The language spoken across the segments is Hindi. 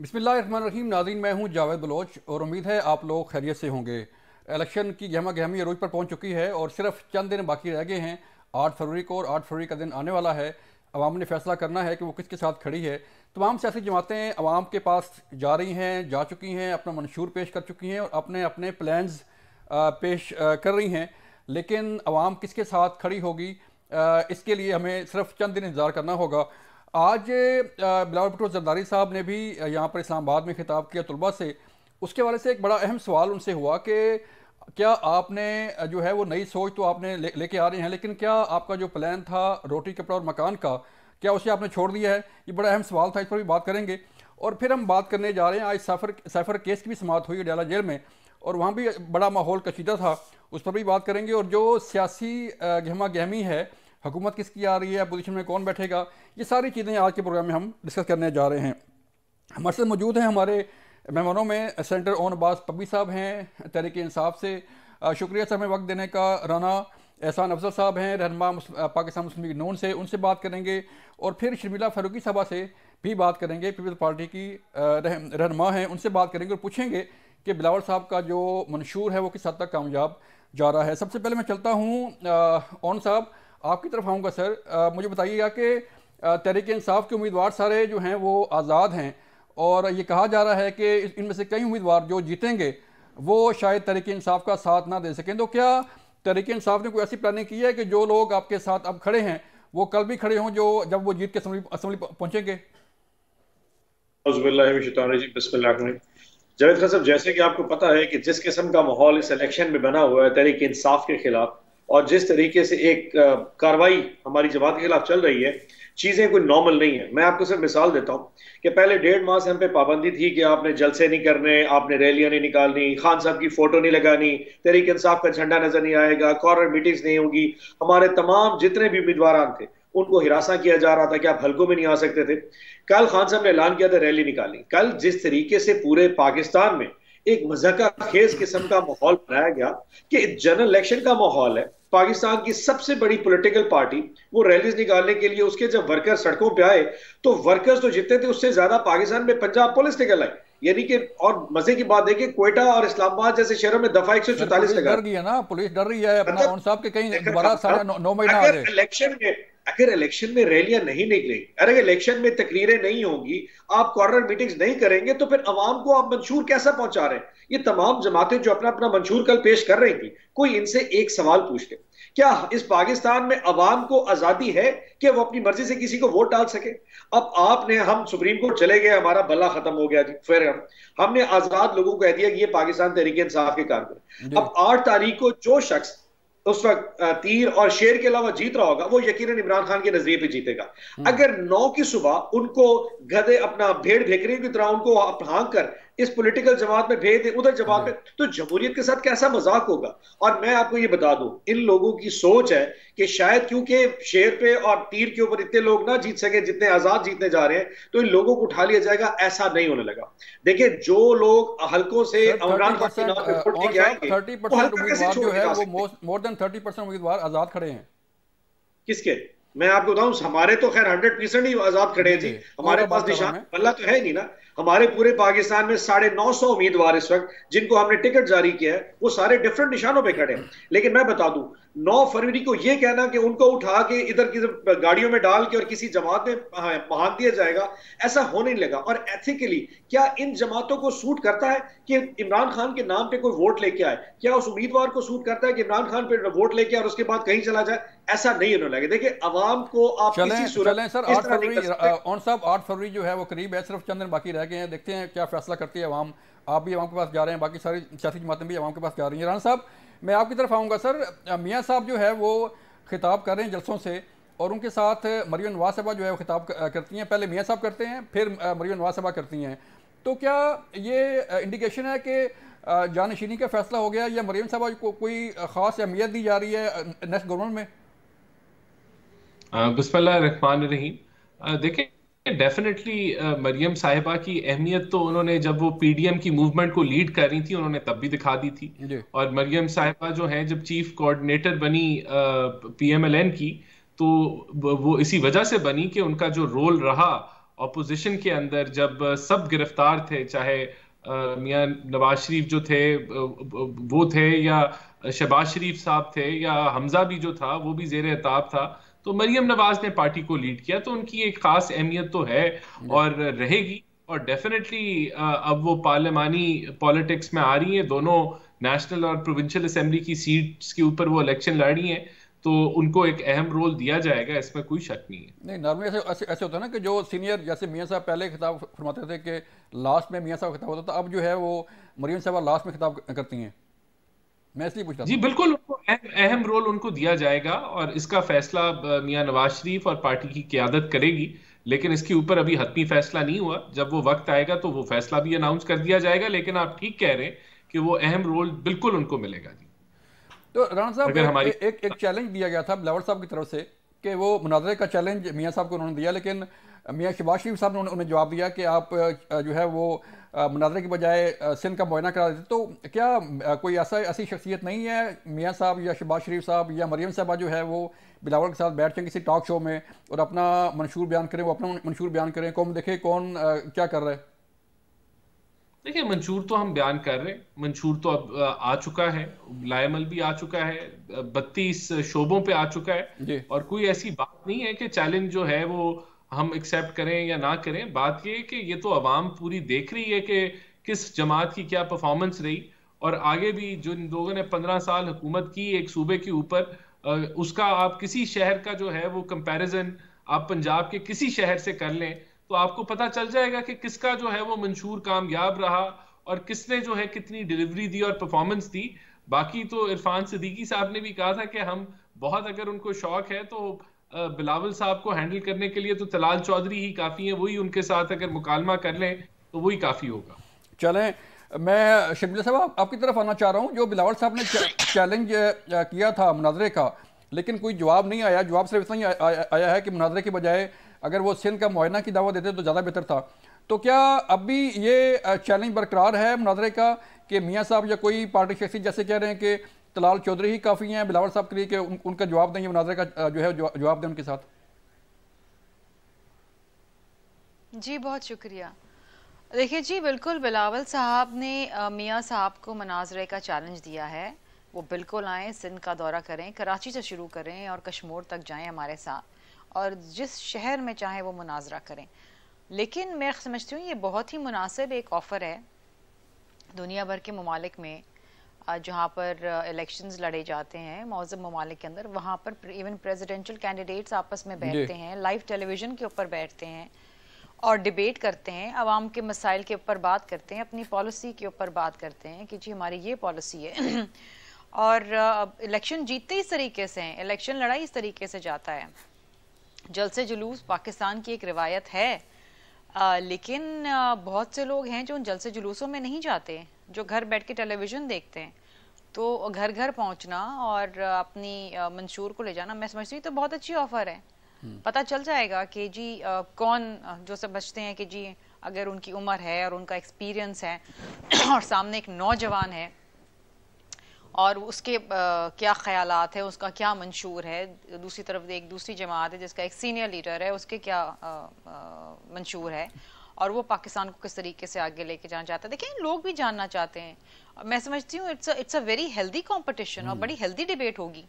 बिस्मिल्लाहिर्रहमानिर्रहीम। नाज़रीन, मैं हूं जावेद बलोच और उम्मीद है आप लोग खैरियत से होंगे। इलेक्शन की गहमा गहमी अरूज पर पहुंच चुकी है और सिर्फ चंद दिन बाकी रह गए हैं 8 फरवरी को, और 8 फरवरी का दिन आने वाला है। अवाम ने फैसला करना है कि वो किसके साथ खड़ी है। तमाम सियासी जमातें अवाम के पास जा रही हैं, जा चुकी हैं, अपना मंशूर पेश कर चुकी हैं और अपने अपने प्लान्स पेश कर रही हैं। लेकिन अवाम किसके साथ खड़ी होगी, इसके लिए हमें सिर्फ चंद दिन इंतज़ार करना होगा। आज बिलावल भुट्टो जरदारी साहब ने भी यहाँ पर इस्लामाबाद में खिताब किया तलबा से। उसके वाले से एक बड़ा अहम सवाल उनसे हुआ कि क्या आपने जो है वो नई सोच तो आपने लेके आ रहे हैं, लेकिन क्या आपका जो प्लान था रोटी कपड़ा और मकान का, क्या उसे आपने छोड़ दिया है? ये बड़ा अहम सवाल था, इस पर भी बात करेंगे। और फिर हम बात करने जा रहे हैं, आज सैफर केस की भी समाअत हुई अडयाला जेल में और वहाँ भी बड़ा माहौल कशीदा था, उस पर भी बात करेंगे। और जो सियासी गहमा गहमी है, हुकूमत किसकी आ रही है, अपोजिशन में कौन बैठेगा, ये सारी चीज़ें आज के प्रोग्राम में हम डिस्कस करने जा रहे हैं। हमारे साथ मौजूद हैं हमारे मेहमानों में सेंटर ओन अब्बास पब्बी साहब हैं तहरीक इंसाफ से, शुक्रिया सर हमें वक्त देने का। राना एहसान अफजल साहब हैं रहनुमा पाकिस्तान मुस्लिम लीग नून से, उनसे बात करेंगे। और फिर शर्मिला फारूकी साहबा से भी बात करेंगे, पीपल्स पार्टी की रहनुमा हैं, उनसे बात करेंगे और पूछेंगे कि बिलावल साहब का जो मंशूर है वो किस हद तक कामयाब जा रहा है। सबसे पहले मैं चलता हूँ ओन साहब, आपकी तरफ आऊँगा। सर मुझे बताइएगा कि तहरीक इंसाफ के उम्मीदवार सारे जो हैं वो आज़ाद हैं और ये कहा जा रहा है कि इनमें से कई उम्मीदवार जो जीतेंगे वो शायद तहरीक इंसाफ का साथ ना दे सकें। तो क्या तहरीक इंसाफ ने कोई ऐसी प्लानिंग की है कि जो लोग आपके साथ अब खड़े हैं वो कल भी खड़े हों, जो जब वो जीत के असम्बली पहुंचेंगे? जावेद खान साहब, जैसे कि आपको पता है कि जिस किस्म का माहौल इस इलेक्शन में बना हुआ है तहरीक इंसाफ के खिलाफ, और जिस तरीके से एक कार्रवाई हमारी जमात के खिलाफ चल रही है, चीजें कोई नॉर्मल नहीं है। मैं आपको सिर्फ मिसाल देता हूं कि पहले 1.5 माह से हम पे पाबंदी थी कि आपने जलसे नहीं करने, आपने रैलियां नहीं निकालनी, खान साहब की फोटो नहीं लगानी, तहरीक इंसाफ का झंडा नजर नहीं आएगा, कॉर्नर मीटिंग्स नहीं होगी। हमारे तमाम जितने भी उम्मीदवार थे उनको हिरासा किया जा रहा था कि आप हल्कों में नहीं आ सकते थे। कल खान साहब ने ऐलान किया था रैली निकालनी। कल जिस तरीके से पूरे पाकिस्तान में एक मजाका खेज किस्म का माहौल बनाया गया कि जनरल इलेक्शन का माहौल है, पाकिस्तान की सबसे बड़ी पॉलिटिकल पार्टी वो रैलीज निकालने के लिए उसके जब वर्कर्स सड़कों पे आए तो वर्कर्स तो जितने थे उससे ज्यादा पाकिस्तान में पंजाब पुलिस निकल आई। यानी कि और मजे की बात है कि क्वेटा और इस्लामाबाद जैसे शहरों में दफा 144 लगा। डर गई है ना, पुलिस डर रही है अपना मतलब उन साहब के कहीं दोबारा 9 महीना आ जाए। अगर इलेक्शन में रैलियां नहीं निकलेंगी, अगर इलेक्शन में तकरीरें नहीं होंगी, आप कॉर्नर मीटिंग्स नहीं करेंगे, तो फिर अवाम को आप मंशूर कैसा पहुंचा रहे हैं? ये तमाम जमातें जो अपना अपना मंशूर कल पेश कर रही थी, कोई इनसे एक सवाल पूछ ले, क्या इस पाकिस्तान में अवाम को आजादी है कि वो अपनी मर्जी से किसी को वोट डाल सके? अब आपने, हम सुप्रीम कोर्ट चले गए, हमारा बल्ला खत्म हो गया जी। फिर हमने आजाद लोगों को कह दिया कि ये पाकिस्तान तहरीक इंसाफ के कारकुन। अब 8 तारीख को जो शख्स उस वक्त तीर और शेर के अलावा जीत रहा होगा वो यकीनन इमरान खान के नजरिए पे जीतेगा। अगर 9 की सुबह उनको गधे अपना भेड़ भेकरी की तरह उनको हाँक कर इस पॉलिटिकल जमात में भेज दे, उधर जमात में, तो जमहूरियत के साथ कैसा मजाक होगा? और मैं आपको ये बता दूं, इन लोगों की सोच है कि शायद क्योंकि शेर पे और तीर के ऊपर इतने लोग ना जीत सके जितने आजाद जीतने जा रहे हैं, तो इन लोगों को उठा लिया जाएगा। ऐसा नहीं होने लगा। देखिए, जो लोग हल्कों से इमरान खान के नाम पे वोट लेके आएंगे, 30% उम्मीदवार जो है वो मोर देन 30% उम्मीदवार आजाद खड़े हैं। किसके? मैं आपको बताऊं, हमारे तो खैर 100% ही आजाद खड़े हैं जी। हमारे पास निशान पल्ला तो है नहीं ना। हमारे पूरे पाकिस्तान में 950 उम्मीदवार इस वक्त जिनको हमने टिकट जारी किया है, वो सारे डिफरेंट निशानों पे खड़े हैं। लेकिन मैं बता दूं, 9 फरवरी को यह कहना कि उनको उठा के इधर की गाड़ियों में डाल के और किसी जमात में महान दिया जाएगा, ऐसा होने नहीं लगा। और एथिकली क्या इन जमातों को सूट करता है कि इमरान खान के नाम पे कोई वोट लेके आए? क्या उस उम्मीदवार को सूट करता है कि इमरान खान पे वोट लेके आए और उसके बाद कहीं चला जाए? ऐसा नहीं होने लगे। देखिए, अवाम को आप किसी सूरत सर 8 फरवरी साहब 8 फरवरी जो है वो करीब है, सिर्फ चंद दिन बाकी रह गए हैं। देखते हैं क्या फैसला करती है अवाम। आप भी अवाम के पास जा रहे हैं, बाकी सारी सियासी जमातें भी अवाम के पास जा रही हैं। राना साहब, मैं आपकी तरफ आऊँगा। सर मियाँ साहब जो है वो खिताब कर रहे हैं जलसों से और उनके साथ मरियम नवाज साहबा जो है वो खिताब करती हैं। पहले मियाँ साहब करते हैं, फिर मरियम नवाज साहबा करती हैं। तो क्या ये इंडिकेशन है कि जानशीनी का फैसला हो गया या मरियम साहबा को कोई ख़ास अहमियत दी जा रही है नेक्स्ट गवर्नमेंट में? बिस्मिल्लाहिर्रहमानिर्रहीम। देखिए, डेफिनेटली मरियम साहिबा की अहमियत तो उन्होंने, जब वो पीडीएम की मूवमेंट को लीड कर रही थी, उन्होंने तब भी दिखा दी थी। और मरियम साहिबा जो है, जब चीफ कोऑर्डिनेटर बनी पीएमएलएन की, तो वो इसी वजह से बनी कि उनका जो रोल रहा ऑपोजिशन के अंदर जब सब गिरफ्तार थे, चाहे मियां नवाज शरीफ जो थे वो थे, या शहबाज शरीफ साहब थे, या हमजा भी जो था वो भी जेर एताब था, तो मरियम नवाज ने पार्टी को लीड किया। तो उनकी एक खास अहमियत तो है और रहेगी। और डेफिनेटली अब वो पार्लिमानी पॉलिटिक्स में आ रही हैं, दोनों नेशनल और प्रोविंशियल असेंबली की सीट्स के ऊपर वो इलेक्शन लड़ रही हैं, तो उनको एक अहम रोल दिया जाएगा, इसमें कोई शक नहीं है। नहीं, नॉर्मली ऐसे होता है ना कि जो सीनियर, जैसे मियां साहब पहले खिताब फरमाते थे कि लास्ट में मियां साहब खिताब होता था, अब जो है वो मरियम साहब लास्ट में खिताब करती हैं। मैं इसलिए पूछ रहा जी था। बिल्कुल, उनको अहम रोल उनको दिया जाएगा और इसका फैसला मियां नवाज शरीफ और पार्टी की क़यादत करेगी। लेकिन इसके ऊपर अभी हतमी फैसला नहीं हुआ, जब वो वक्त आएगा तो वो फैसला भी अनाउंस कर दिया जाएगा। लेकिन आप ठीक कह रहे हैं कि वो अहम रोल बिल्कुल उनको मिलेगा। जी, तो राणा साहब, अगर हमारी एक चैलेंज दिया गया था बिलावल साहब की तरफ से कि वो मुनाजरे का चैलेंज मियां साहब को उन्होंने दिया, लेकिन मियां शहबाज शरीफ साहब ने उन्हें जवाब दिया कि आप जो है वो मुनाजरे की बजाय सिंध का मुआयना करा देते। तो क्या कोई ऐसी शख्सियत नहीं है, मियां साहब या शहबाज शरीफ साहब या मरियम साहबा जो है वो बिलावल के साथ बैठ जाएं किसी टॉक शो में और अपना मंशूर बयान करें, वो अपना मंशूर बयान करें, कौन देखे कौन क्या कर रहा है? देखिए, मंशूर तो हम बयान कर रहे हैं, मंशूर तो अब आ चुका है, लाएमल भी आ चुका है, 32 शोबों पे आ चुका है, और कोई ऐसी बात नहीं है कि चैलेंज जो है वो हम एक्सेप्ट करें या ना करें। बात ये है कि ये तो अवाम पूरी देख रही है कि किस जमात की क्या परफॉर्मेंस रही, और आगे भी जो लोगों ने 15 साल हुकूमत की एक सूबे के ऊपर, उसका आप किसी शहर का जो है वो कंपैरिजन आप पंजाब के किसी शहर से कर लें तो आपको पता चल जाएगा कि किसका जो है वो मंशूर कामयाब रहा और किसने जो है कितनी डिलीवरी दी और परफॉर्मेंस दी। बाकी तो इरफान सिद्दीकी साहब ने भी कहा था कि हम बहुत, अगर उनको शौक है तो बिलावल साहब को हैंडल करने के लिए तो तलाल चौधरी ही काफी है, वही उनके साथ अगर मुकालमा कर लें तो वही काफी होगा। चलें, मैं शर्मिला साहब आपकी तरफ आना चाह रहा हूँ। जो बिलावल साहब ने चैलेंज किया था मुनाजरे का, लेकिन कोई जवाब नहीं आया। जवाब सिर्फ इतना ही आया है कि मुनाजरे की बजाय अगर वो सिंध का मुआयना की दावा देते तो ज़्यादा बेहतर था। तो क्या अब भी ये चैलेंज बरकरार है मुनाजरे का कि मियाँ साहब या कोई पार्टी शख्सियत जैसे कह रहे हैं कि तलाल चौधरी ही काफ़ी हैं बिलावल साहब के लिए कि उनका जवाब दें, मुनाजरे का जो है जवाब दें उनके साथ? जी बहुत शुक्रिया। देखिए जी, बिल्कुल बिलावल साहब ने मियाँ साहब को मुनाजरे का चैलेंज दिया है। वो बिल्कुल आएँ, सिंध का दौरा करें, कराची से शुरू करें और कश्मीर तक जाएं हमारे साथ, और जिस शहर में चाहे वो मुनाजरा करें। लेकिन मैं समझती हूँ ये बहुत ही मुनासिब एक ऑफ़र है दुनिया भर के ममालिक में जहाँ पर इलेक्शंस लड़े जाते हैं मौजूद ममालिक के अंदर, वहाँ पर इवन प्रेसिडेंशियल कैंडिडेट्स आपस में बैठते हैं, लाइव टेलीविज़न के ऊपर बैठते हैं और डिबेट करते हैं, आवाम के मसाइल के ऊपर बात करते हैं, अपनी पॉलिसी के ऊपर बात करते हैं कि जी हमारी ये पॉलिसी है। और इलेक्शन जीतते इस तरीके से हैं, इलेक्शन लड़ाई इस तरीके से जाता है। जलसे जुलूस पाकिस्तान की एक रिवायत है, लेकिन बहुत से लोग हैं जो उन जलसे जुलूसों में नहीं जाते, जो घर बैठ के टेलीविज़न देखते हैं। तो घर घर पहुंचना और अपनी मंशूर को ले जाना, मैं समझती हूँ तो बहुत अच्छी ऑफ़र है। पता चल जाएगा कि जी कौन जो समझते हैं कि जी अगर उनकी उम्र है और उनका एक्सपीरियंस है और सामने एक नौजवान है और उसके क्या ख्यालात है, उसका क्या मंशूर है, दूसरी तरफ एक दूसरी जमात है जिसका एक सीनियर लीडर है, उसके क्या मंशूर है, और वो पाकिस्तान को किस तरीके से आगे लेके जाना चाहता है। देखिए लोग भी जानना चाहते हैं। मैं समझती हूँ it's a very healthy competition और बड़ी हेल्दी डिबेट होगी,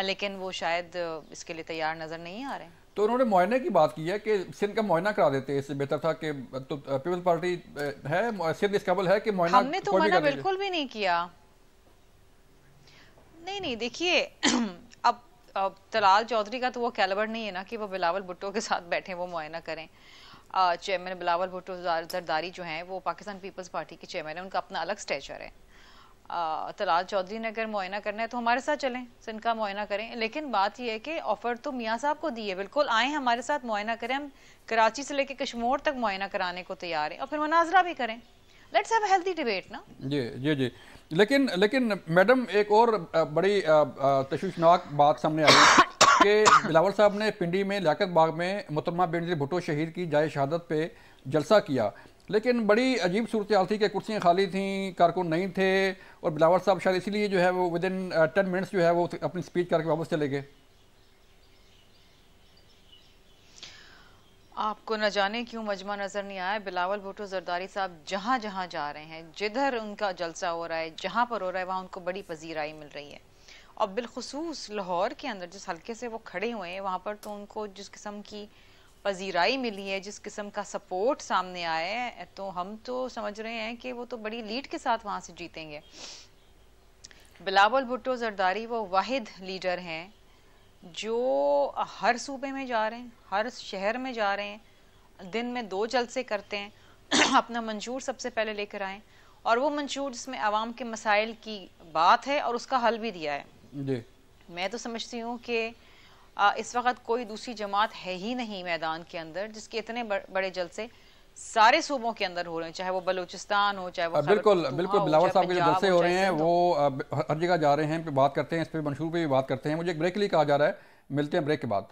लेकिन वो शायद इसके लिए तैयार नजर नहीं आ रहे। तो उन्होंने मुआयने की बात की है कि सिंध का मुआयना करा देते, इससे बेहतर था कि तो पीपल्स पार्टी है सिंध इस काबिल है कि मुआयना हमने तो मना बिल्कुल भी नहीं किया। नहीं देखिए अब तलाल चौधरी का तो वो कैलिबर नहीं है ना कि वो बिलावल भुट्टो के साथ बैठे वो मुआयना करें। चेयरमैन बिलावल भुट्टो जरदारी जो हैं वो पाकिस्तान पीपल्स पार्टी के चेयरमैन है, उनका अपना अलग स्टेचर है। तलाल चौधरी ने अगर मुआयना करना है तो हमारे साथ चलें, सिंध का मुआयना करें। लेकिन बात यह है कि ऑफर तो मियाँ साहब को दी है, बिल्कुल आए हमारे साथ मुआयना करें, हम कराची से लेके कश्मीर तक मुआयना कराने को तैयार हैं और फिर मुनाजरा भी करें। Let's have a healthy debate ना। जी। लेकिन मैडम एक और बड़ी तशवीशनाक बात सामने आई कि बिलावल साहब ने पिंडी में लियाकत बाग में मोहतरमा बेनज़ीर भुट्टो शहीद की जाए शहादत पे जलसा किया, लेकिन बड़ी अजीब सूरत हाल थी कि कुर्सियाँ खाली थीं, कारकुन नहीं थे, और बिलावल साहब शायद इसीलिए जो है वो विद इन 10 मिनट्स जो है वो अपनी स्पीच करके वापस चले गए। आपको न जाने क्यों मजमा नजर नहीं आया, बिलावल भुट्टो जरदारी साहब जहां जहां जा रहे हैं, जिधर उनका जलसा हो रहा है, जहां पर हो रहा है, वहां उनको बड़ी पजीराई मिल रही है। और बिलखुसूस लाहौर के अंदर जिस हल्के से वो खड़े हुए हैं, वहां पर तो उनको जिस किस्म की पजीराई मिली है, जिस किस्म का सपोर्ट सामने आया है, तो हम तो समझ रहे हैं कि वो तो बड़ी लीड के साथ वहां से जीतेंगे। बिलावल भुट्टो जरदारी वो वाहिद लीडर हैं जो हर सूबे में जा रहे हैं, हर शहर में जा रहे हैं, दिन में 2 जलसे करते हैं अपना मंशूर सबसे पहले लेकर आए, और वो मंशूर जिसमें आवाम के मसाइल की बात है और उसका हल भी दिया है जी। मैं तो समझती हूँ कि इस वक्त कोई दूसरी जमात है ही नहीं मैदान के अंदर जिसके इतने बड़े जलसे सारे सूबों के अंदर हो रहे हैं, चाहे वो बलूचिस्तान हो, चाहे वो बिल्कुल बिल्कुल बिलावल साहब के जो जलसे हो रहे हैं वो हर जगह जा रहे हैं, पे बात करते हैं, इस पे मंशूर पे भी बात करते हैं। मुझे एक ब्रेक के लिए कहा जा रहा है, मिलते हैं ब्रेक के बाद।